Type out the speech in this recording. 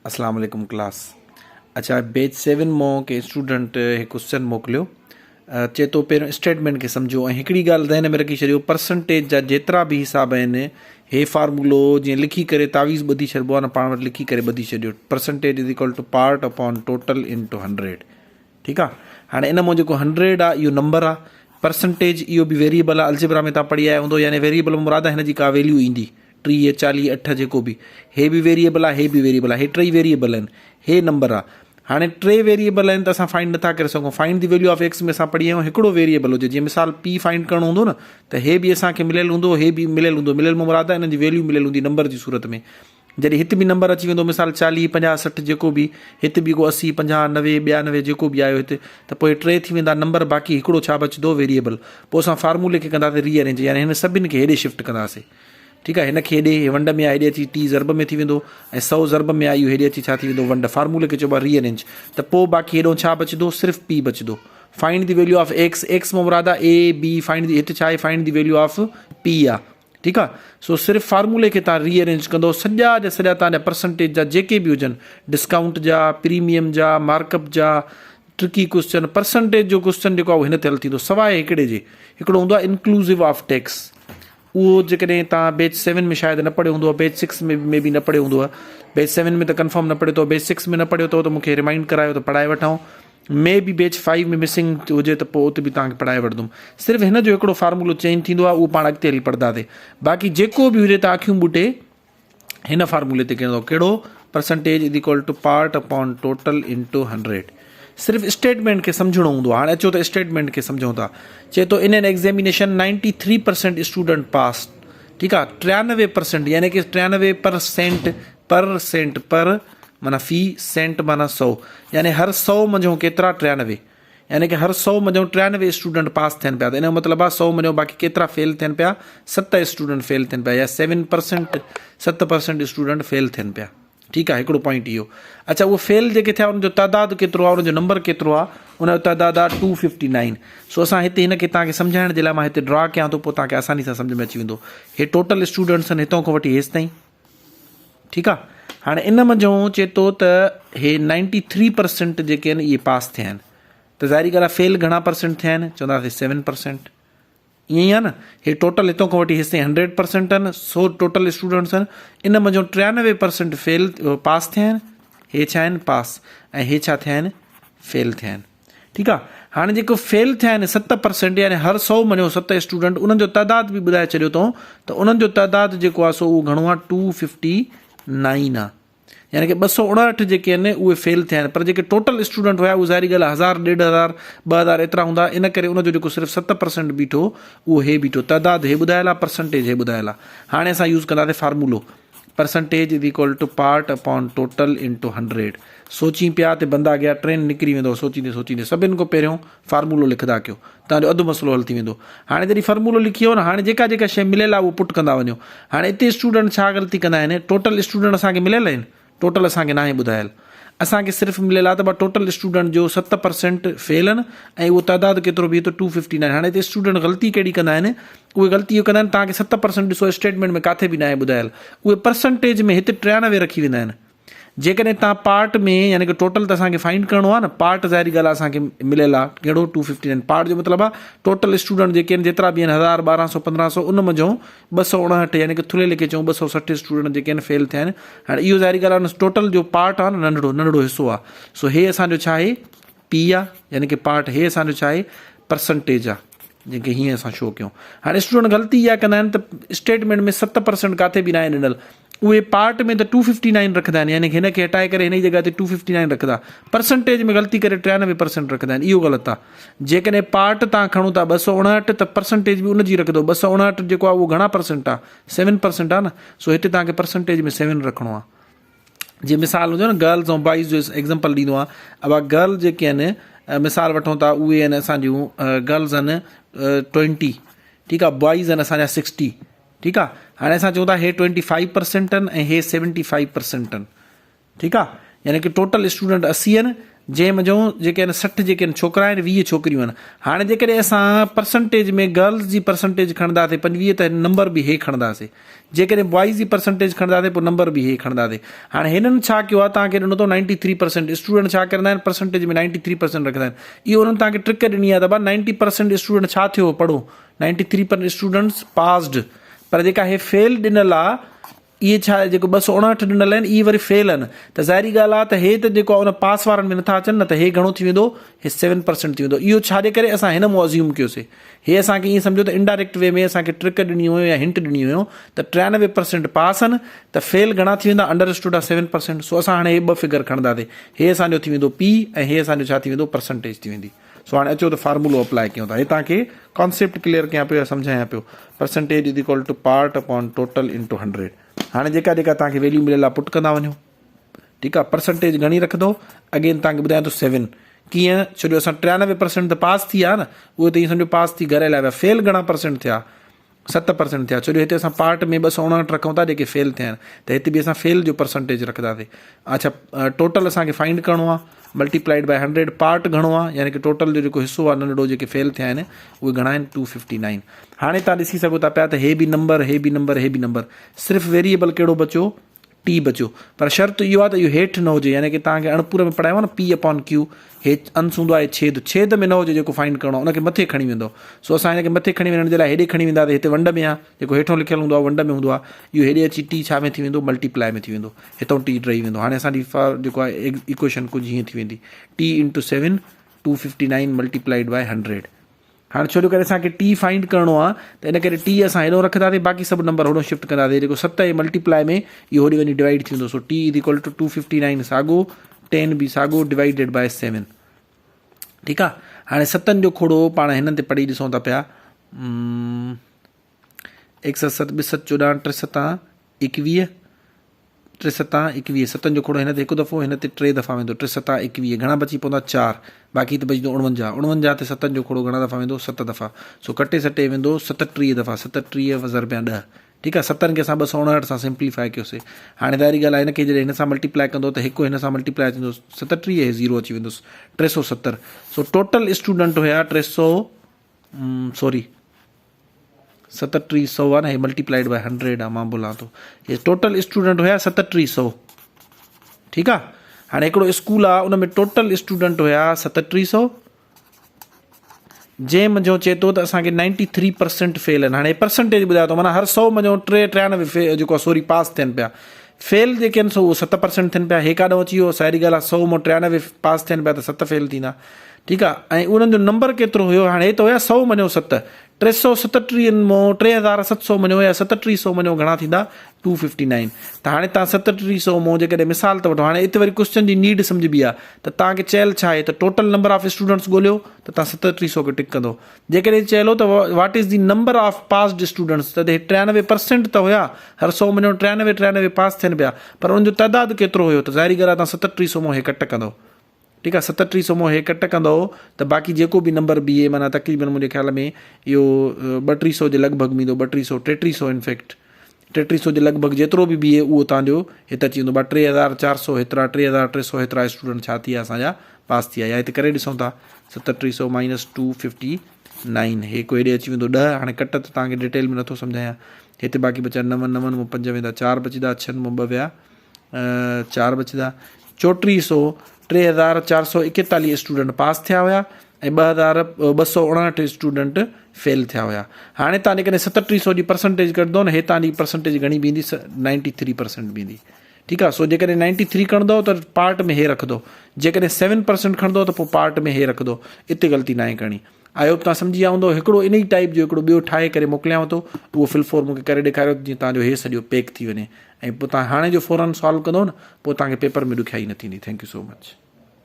अस्सलाम वालेकुम क्लास। अच्छा, बैच 7 मां के स्टूडेंट एक क्वेश्चन मोकिलियो। चए थो पहिरियों स्टेटमेंट खे सम्झो ऐं हिकिड़ी ॻाल्हि ध्यान में रखी छॾियो, परसेंटेज जा जेतिरा बि हिसाब आहिनि हे फार्मूलो जीअं लिखी करे तावीज़ ॿधी छॾिबो आहे न, पाण वटि लिखी करे ॿधी छॾियो। Percentage is equal to part upon total into 100। ठीकु आहे। हाणे इन मां जेको 100 आहे इहो नंबर आहे। परसेंटेज इहो बि वेरिएबल आहे, अलजेब्रा में तव्हां पढ़ी आया हूंदो, यानी वेरिएबल में मुराद आहे हिन जी का वैल्यू ईंदी 30 40 8 जेको बि, हे बि वेरिएबल आहे, हे बि वेरिएबल आहे, हे टई वेरिएबल आहिनि, हे नंबर आहे। हाणे टे वेरिएबल आहिनि त असां फाइंड नथा करे सघूं। Find the value of x में असां पढ़ी आहियूं हिकिड़ो वेरिएबल हुजे, जीअं मिसाल पी फाइंड करणो हूंदो न त हे बि असांखे मिलियल हूंदो, हे बि मिलियल हूंदो। मिलियल में मुराद आहे हिननि जी वैल्यू मिलियल हूंदी नंबर जी सूरत में। जॾहिं हिते बि नंबर अची वेंदो, मिसाल 40 50 60 जेको बि, हिते बि को 80 50 90 92 जेको बि आयो हिते, त पोइ टे थी वेंदा नंबर, बाक़ी हिकिड़ो छा बचंदो वेरिएबल। पोइ असां फार्मूले खे कंदासीं रीअरेंज, यानी हिन सभिनि खे हेॾे शिफ्ट कंदासीं। ठीकु आहे। हिनखे हेॾे वंड में आहे, हेॾे अची टी ज़रब में थी वेंदो, ऐं 100 ज़रब में आहे इहो हेॾे अची छा थी वेंदो वंड। फार्मूले खे चइबो आहे रीअरेंज। त पोइ बाक़ी हेॾो छा बचंदो, सिर्फ़ु पी बचंदो। Find the value of x, x में मुराद आहे ए बी, फाइंड हिते छा आहे, find the value of P आहे। ठीकु आहे। सो सिर्फ़ु फार्मूले खे तव्हां रीअरेंज कंदो, सॼा जा सॼा तव्हांजा परसेंटेज जा जेके बि हुजनि, डिस्काउंट जा, प्रीमियम जा, मार्कअप जा, ट्रिकी क्वेश्चन, परसेंटेज जो क्वेश्चन जेको आहे उहो हिन ते हल थींदो, सवाइ हिकिड़े जे। हिकिड़ो हूंदो आहे इंक्लूसिव ऑफ टैक्स, उहो जेकॾहिं तव्हां बैच 7 में शायदि न पढ़ियो हूंदो, बैच 6 में बि न पढ़ियो हूंदो आहे। बैच 7 में त कंफर्म न पढ़ियो अथव, बैच 6 में न पढ़ियो अथव त मूंखे रिमाइंड करायो त पढ़ाए वठां। मे बि बैच 5 में मिसिंग हुजे त पोइ उते बि तव्हांखे पढ़ाए वठंदुमि। सिर्फ़ु हिन जो हिकिड़ो फार्मूलो चेंज थींदो आहे, उहो पाण अॻिते हली पढ़ंदासीं। बाक़ी जेको बि हुजे तव्हां अखियूं ॿुटे हिन फार्मूले ते कयो, कहिड़ो, percentage is equal to part upon total into 100। सिर्फ़ु स्टेटमेंट खे सम्झणो हूंदो आहे। हाणे अचो त स्टेटमेंट खे सम्झूं था। चए थो इन एन एग्ज़ामिनेशन 93% स्टूडेंट पास। ठीकु आहे। 93%, यानी कि 93% पर माना फी सेंट माना 100, यानी हर 100 मंझो केतिरा 93, यानी कि हर 100 मंझो 93 स्टूडेंट पास थियनि पिया। त इन जो मतिलबु आहे 100 मंझो बाक़ी केतिरा फेल थियनि पिया, 7 स्टूडेंट फेल थियनि पिया, या 7% स्टूडेंट फेल थियनि पिया। ठीकु आहे। हिकिड़ो पॉइंट इहो। अच्छा, उहो फेल जेके थिया उनजो तइदादु केतिरो आहे, उनजो नंबर केतिरो आहे, उनजो तइदादु आहे 259। सो असां हिते हिनखे तव्हांखे सम्झाइण जे लाइ मां हिते ड्रा कयां थो, पोइ तव्हांखे आसानी सां सम्झ में अची वेंदो। हे टोटल स्टूडेंट्स आहिनि हितां खां वठी हेसि ताईं। ठीकु आहे। हाणे इन मंझो चए थो त हे 93% जेके आहिनि इहे पास थिया आहिनि, त ज़ाहिरी ॻाल्हि आहे फेल घणा परसेंट थिया आहिनि, चवंदासीं 7%। ईअं ई आहे न। हे टोटल हितां खां वठी हेसि ताईं 100% आहिनि, 100 टोटल स्टूडेंट्स आहिनि। इन मंझो 93% फेल पास थिया आहिनि, हे छा आहिनि पास, ऐं हे छा थिया आहिनि फेल थिया आहिनि। ठीकु आहे। हाणे जेको फेल थिया आहिनि 7%, यानी हर 100 मंझो 7 स्टूडेंट, उन्हनि जो तइदादु बि ॿुधाए छॾियो अथऊं, त उन्हनि जो तइदादु जेको आहे सो उहो घणो आहे 259 आहे। यानी कि 259 जेके आहिनि उहे फेल थिया आहिनि। पर जेके टोटल स्टूडेंट हुआ उहे ज़ाहिरी ॻाल्हि आहे 1000 1500 2000 एतिरा हूंदा। इन करे उनजो जेको सिर्फ़ु 7% बीठो उहो हे बीठो, तइदादु हे ॿुधायल आहे, परसेंटेज हे ॿुधायल आहे। हाणे असां यूज़ कंदासीं फार्मूलो, percentage is equal to part upon total into 100। सोची पिया त बंदा अॻियां ट्रेन निकिरी वेंदो, सोचींदे सभिनि खां पहिरियों फार्मूलो लिखंदा कयो, तव्हांजो अधु मसलो हल थी वेंदो। हाणे जॾहिं फार्मूलो लिखी वियो न, हाणे जेका जेका शइ मिलियल आहे उहो पुट कंदा वञो। हाणे हिते स्टूडेंट छा ग़लती कंदा आहिनि, टोटल स्टूडेंट असांखे मिलियल आहिनि, टोटल असांखे न आहे ॿुधायल, असांखे सिर्फ़ु मिलियल आहे त टोटल स्टूडेंट जो 7% फेल आहिनि, ऐं उहो तइदादु केतिरो बीहे थो 259। हाणे हिते स्टूडेंट ग़लती कहिड़ी कंदा आहिनि, उहे ग़लती इहो कंदा आहिनि, तव्हांखे 7% ॾिसो स्टेटमेंट में किथे बि न आहे ॿुधायल, उहे परसेंटेज में हिते 93 रखी वेंदा आहिनि। जेकॾहिं तव्हां पार्ट में, यानी कि टोटल त असांखे फाइंड करिणो आहे न, पार्ट ज़ाहिरी ॻाल्हि आहे असांखे मिलियल आहे कहिड़ो 259। पार्ट जो मतिलबु आहे टोटल स्टूडेंट जेके आहिनि जेतिरा बि आहिनि 1000 1200 1500, उन मंझो 259, यानी कि थुले लिखे चऊं 260 स्टूडेंट जेके आहिनि फेल थिया आहिनि। हाणे इहो ज़ाहिरी ॻाल्हि आहे टोटल जो पार्ट आहे न, नंढड़ो हिसो आहे। सो हे असांजो छा आहे पी आहे, यानी कि पार्ट, हे असांजो छा आहे परसेंटेज आहे, जेके हीअं असां शो कयूं। हाणे स्टूडेंट ग़लती इहा कंदा आहिनि त स्टेटमेंट में 7% किथे बि न आहे ॾिनल, उहे पार्ट में त 259 रखंदा आहिनि, यानी कि हिन खे हटाए करे हिन जी जॻह ते 259 रखंदा, परसेंटेज में ग़लती करे 93% रखंदा आहिनि। इहो ग़लति आहे। जेकॾहिं पार्ट तव्हां खणो था 259, त परसेंटेज बि उनजी रखंदो। 259 जेको आहे उहो घणा परसेंट आहे, 7% आहे न। सो हिते तव्हांखे परसेंटेज में 7 रखिणो आहे। जीअं मिसाल हुजे न, गर्ल्स ऐं बॉइज़ जो एग्ज़ाम्पल ॾींदो आहे। अब गर्ल जेके आहिनि, मिसाल वठूं था, उहे आहिनि असांजूं गर्ल्स आहिनि 20, ठीकु आहे, बॉइज़ आहिनि असांजा 60। ठीकु आहे। हाणे असां चऊं था हे 25% आहिनि ऐं हे 75% आहिनि। ठीकु आहे। यानी कि टोटल स्टूडेंट 80 आहिनि जंहिं मुंहिंजो जेके आहिनि 60 जेके आहिनि छोकिरा आहिनि 20 छोकिरियूं आहिनि। हाणे जेकॾहिं असां परसेंटेज में गर्ल्स जी परसेंटेज खणंदासीं 25 त नंबर बि हे खणंदासीं, जेकॾहिं बॉइज़ जी परसेंटेज खणंदासीं पोइ नंबर बि हे खणंदासीं। हाणे हिननि छा कयो आहे, तव्हांखे ॾिनो अथव 93%। स्टूडेंट छा कंदा आहिनि, परसेंटेज में 93% रखंदा आहिनि। इहो उन्हनि तव्हांखे ट्रिक ॾिनी आहे त भाउ 90% स्टूडेंट छा थियो पढ़ो, 93% स्टूडेंट्स पास्ड, पर जेका हे फेल ॾिनल आहे इहे छा जेको 259 ॾिनल आहिनि इहे वरी फेल आहिनि। त ज़ाहिरी ॻाल्हि आहे त हे त जेको आहे उन पास वारनि में नथा अचनि न, त हे घणो थी वेंदो, हे 7% थी वेंदो। इहो छाजे करे असां हिन मूं अज़्यूम कयोसीं। हे असांखे ईअं सम्झो त इनडायरेक्ट वे में असांखे ट्रिक ॾिनी हुयो या हिंट ॾिनी हुयो त 93% पास आहिनि त फेल घणा थी वेंदा, अंडरस्टूड आहे 7%। सो असां हाणे हे 2 फिगर खणंदासीं, हे असांजो थी वेंदो P ऐं हे असांजो छा थी वेंदो, परसेंटेज थी वेंदी। सो हाणे अचो त फार्मूलो अप्लाई कयूं था। हे तव्हांखे कॉन्सेप्ट क्लियर कयां पियो या सम्झायां पियो। Percentage is equal to part upon total into 100। हाणे जेका तव्हांखे वैल्यू मिलियल आहे पुट कंदा वञो, ठीकु आहे। परसेंटेज घणी रखंदो, अगेन तव्हांखे ॿुधायां थो 7। कीअं, छो जो असां 93% त पास थी आहे न, उहो त ईअं सम्झो पास थी घर लाइ विया। फेल घणा परसेंट थिया, 7% थिया, छो जो हिते असां पार्ट में 259 रखूं था जेके फेल थिया आहिनि, त हिते बि असां फेल जो परसेंटेज रखंदासीं। अच्छा, टोटल असांखे फाइंड करिणो आहे, मल्टीप्लाइड बाय 100। पार्ट घणो आहे, यानी कि टोटल जो जेको हिसो आहे नंढड़ो जेके फेल थिया आहिनि उहे घणा आहिनि, 259। हाणे तव्हां ॾिसी सघो था पिया त हे बि नंबर, हे बि नंबर, हे बि नंबर, सिर्फ़ु वेरिएबल कहिड़ो बचियो, T बचियो। पर शर्त इहो आहे त इहो हेठि न हुजे, यानी कि तव्हांखे अणपूर में पढ़ायो न P अपॉन Q, हे अंश हूंदो आहे छेद, छेद में न हुजे जेको फाइंड करिणो आहे उनखे मथे खणी वेंदो। सो असां हिनखे मथे खणी वञण जे लाइ हेॾे खणी वेंदासीं, हिते वंड में आहे, जेको हेठों लिखियलु हूंदो आहे वंड में हूंदो आहे, इहो हेॾे अची T छा में थी वेंदो, मल्टीप्लाई में थी वेंदो, हितां T रही वेंदो। हाणे असांजी जेको आहे इक्वेशन कुझु हीअं थी वेंदी, T इंटू 7 259 मल्टीप्लाइड बाय 100। हाणे छो जो करे असांखे T फाइंड करिणो आहे त इन करे T असां हेॾो रखंदासीं, बाक़ी सभु नंबर होॾो शिफ्ट कंदासीं। जेको 7 जे मल्टीप्लाई में इहो होॾे वञी डिवाइड थी वेंदो। सो T इज इक्वल टू 259 साॻो, 10 बि साॻो, डिवाइडेड बाय 7। ठीकु आहे। हाणे 7 जो खोड़ो पाण हिननि ते पढ़ी ॾिसूं था पिया, 1 7 2 7 14 3 7 21 3 7 21। 7 जो खोड़ो हिन ते हिकु दफ़ो, हिन ते 3 दफ़ा वेंदो, 3 7 21, घणा बची पवंदा 4, बाक़ी त बचंदो 49। 49 ते 7 जो खोड़ो घणा दफ़ा वेंदो, 7 दफ़ा। सो कटे सटे वेंदो 37 दफ़ा, 37 × 10। ठीकु आहे। 7 खे असां 259 सां सिम्पलीफाई कयोसीं। हाणे ज़ाहिरी ॻाल्हि आहे हिनखे जॾहिं हिन सां मल्टीप्लाई कंदो त हिकु हिन सां मल्टीप्लाई थींदो, 37 ऐं 0 अची वेंदुसि, 370। सो टोटल स्टूडेंट हुया 3700 आहे न, हे मल्टीप्लाइड बाय 100 आहे, मां बोलां थो, हे टोटल स्टूडेंट हुया 3700। ठीकु आहे। हाणे हिकिड़ो स्कूल आहे उन में टोटल स्टूडेंट हुया 3700, जंहिं मुंहिंजो चए थो त असांखे 93% फेल आहिनि। हाणे परसेंटेज ॿुधायो थो, माना हर 100 मुंहिंजो 93 जेको आहे सॉरी पास थियनि पिया। फेल जेके आहिनि सो उहो 7% थियनि पिया। हे काॾो अची वियो, साहेड़ी ॻाल्हि आहे, 100 मां 93 पास थियनि पिया त 7 फेल थींदा। ठीकु आहे। ऐं उन्हनि जो नंबर केतिरो हुयो, हाणे हे त हुया 100 मञो 7, 337 मां 3700 मञो या 3700 मञो घणा थींदा, 259। त हाणे तव्हां 3700 मां जेकॾहिं मिसाल त वठो, हाणे हिते वरी क्वेश्चन जी नीड सम्झबी आहे त तव्हांखे चयल छा आहे त टोटल नंबर ऑफ स्टूडेंट्स ॻोल्हियो, त तव्हां 3700 खे टिक कंदो। जेकॾहिं चयलो त what is the number of passed students, त 93% त हुया, हर 100 मञो 93 पास थियनि पिया, पर उनजो तइदादु केतिरो हुयो, त ज़ाहिरी ॻाल्हि आहे तव्हां 3700 मां हे कट कंदो। ठीकु आहे। 3700 मां हे कट कंदो त बाक़ी जेको बि नंबर बीहे, माना तक़रीबन मुंहिंजे ख़्याल में इहो 3200 जे लॻभॻि ईंदो, 3200 3300 इनफैक्ट 3300 जे लॻभॻि जेतिरो बि बीहे उहो तव्हांजो हिते अची वेंदो। 3400 हेतिरा, 3300 हेतिरा स्टूडेंट छा थी विया असांजा पास थी विया। या हिते करे ॾिसूं था 3700 माइनस 259, हे कोई हेॾे अची वेंदो 10। हाणे कट त तव्हांखे डिटेल में नथो सम्झायां, हिते बाक़ी बचा 9 9 मां 5 वेंदा, 4 बचंदा, 6 मां 2 विया, 4 बचंदा, 3441 स्टूडेंट पास थिया हुया ऐं 259 स्टूडेंट फेल थिया हुया। हाणे तव्हां जेकॾहिं 3700 जी परसेंटेज कढंदो न, हे तव्हांजी परसेंटेज घणी बीहंदी, 93% बीहंदी। ठीकु आहे। सो जेकॾहिं 93 खणंदो त पार्ट में हे रखंदो, जेकॾहिं 7% खणंदो त पोइ पार्ट में हे रखंदो। इते ग़लती न आहे करणी। आई होप तव्हां सम्झी विया हूंदो। हिकिड़ो इन ई टाइप जो हिकिड़ो ॿियो ठाहे करे मोकिलियांव थो, उहो फिल फोर मूंखे करे ॾेखारियो जीअं तव्हांजो हे सॼो पैक थी वञे, ऐं पोइ तव्हां हाणे जो फौरन सॉल्व कंदो न, पोइ तव्हांखे पेपर में ॾुखियाई न थींदी। Thank you so much.